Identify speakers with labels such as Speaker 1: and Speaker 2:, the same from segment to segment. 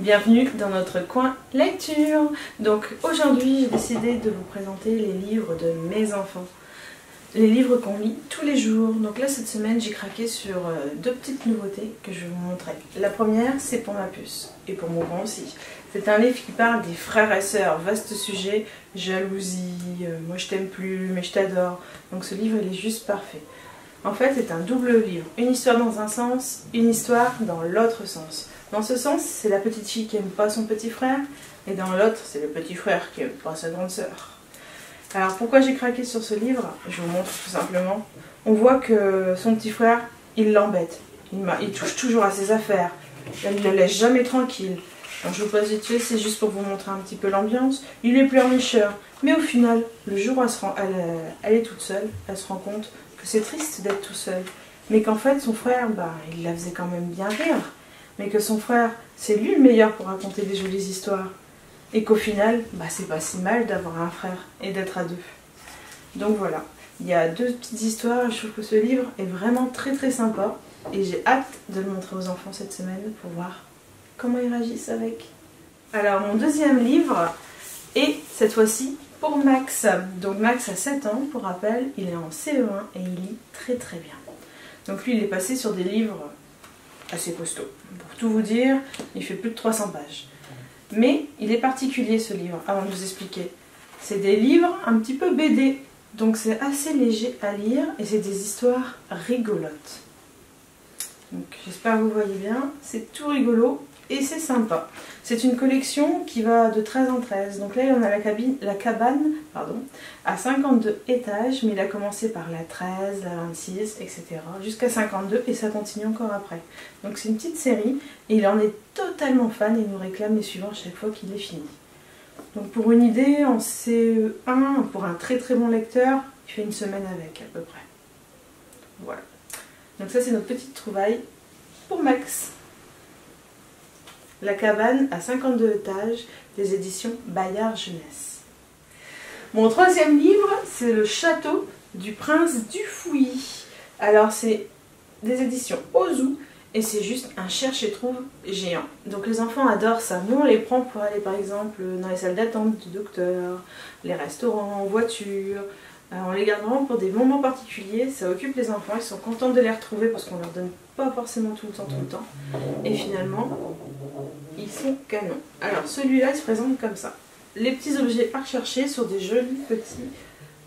Speaker 1: Bienvenue dans notre coin lecture. Donc aujourd'hui j'ai décidé de vous présenter les livres de mes enfants. Les livres qu'on lit tous les jours. Donc là cette semaine j'ai craqué sur deux petites nouveautés que je vais vous montrer. La première c'est pour ma puce et pour mon grand aussi. C'est un livre qui parle des frères et sœurs, vaste sujet, jalousie, moi je t'aime plus mais je t'adore. Donc ce livre il est juste parfait. En fait c'est un double livre, une histoire dans un sens, une histoire dans l'autre sens. Dans ce sens, c'est la petite fille qui n'aime pas son petit frère, et dans l'autre, c'est le petit frère qui n'aime pas sa grande sœur. Alors pourquoi j'ai craqué sur ce livre? Je vous montre tout simplement. On voit que son petit frère, il l'embête. Il touche toujours à ses affaires. Elle ne le laisse jamais tranquille. Alors je vous passe vite fait, c'est juste pour vous montrer un petit peu l'ambiance. Il est pleurnicheur. Mais au final, le jour où elle est toute seule, elle se rend compte que c'est triste d'être tout seul. Mais qu'en fait, son frère, il la faisait quand même bien rire. Mais que son frère, c'est lui le meilleur pour raconter des jolies histoires. Et qu'au final, c'est pas si mal d'avoir un frère et d'être à deux. Donc voilà, il y a deux petites histoires et je trouve que ce livre est vraiment très très sympa. Et j'ai hâte de le montrer aux enfants cette semaine pour voir comment ils réagissent avec. Alors mon deuxième livre est cette fois-ci pour Max. Donc Max a 7 ans, pour rappel, il est en CE1 et il lit très très bien. Donc lui il est passé sur des livres assez costaud. Pour tout vous dire, il fait plus de 300 pages. Mais il est particulier ce livre, avant de vous expliquer. C'est des livres un petit peu BD, donc c'est assez léger à lire et c'est des histoires rigolotes. Donc j'espère que vous voyez bien, c'est tout rigolo et c'est sympa. C'est une collection qui va de 13 en 13. Donc là on a la cabane à 52 étages, mais il a commencé par la 13, la 26, etc. jusqu'à 52 et ça continue encore après. Donc c'est une petite série et il en est totalement fan et il nous réclame les suivants chaque fois qu'il est fini. Donc pour une idée, en CE1, pour un très très bon lecteur, il fait une semaine avec à peu près. Voilà. Donc ça c'est notre petite trouvaille pour Max. La cabane à 52 étages des éditions Bayard Jeunesse. Mon troisième livre, c'est Le Château du Prince du Fouillis. Alors c'est des éditions Ozu et c'est juste un cherche et trouve géant. Donc les enfants adorent ça. Nous on les prend pour aller par exemple dans les salles d'attente du docteur, les restaurants, en voiture. On les garde vraiment pour des moments particuliers, ça occupe les enfants, ils sont contents de les retrouver parce qu'on leur donne pas forcément tout le temps. Et finalement, ils sont canons. Alors celui-là, il se présente comme ça. Les petits objets à rechercher sur des jolies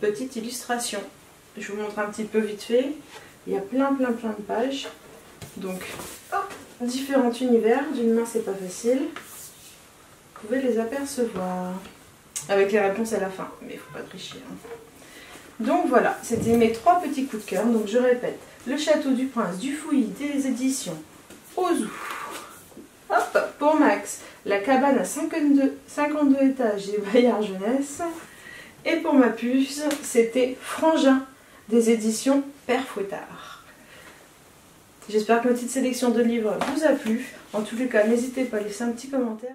Speaker 1: petites illustrations. Je vous montre un petit peu vite fait. Il y a plein de pages. Donc, différents univers. D'une main, c'est pas facile. Vous pouvez les apercevoir. Avec les réponses à la fin. Mais il faut pas tricher. Donc voilà, c'était mes 3 petits coups de cœur. Donc je répète, Le Château du Prince du Fouillis des éditions Ozu. Hop, pour Max, La cabane à 52 étages des Bayard Jeunesse. Et pour ma puce, c'était Frangin des éditions Père Fouettard. J'espère que ma petite sélection de livres vous a plu. En tous les cas, n'hésitez pas à laisser un petit commentaire.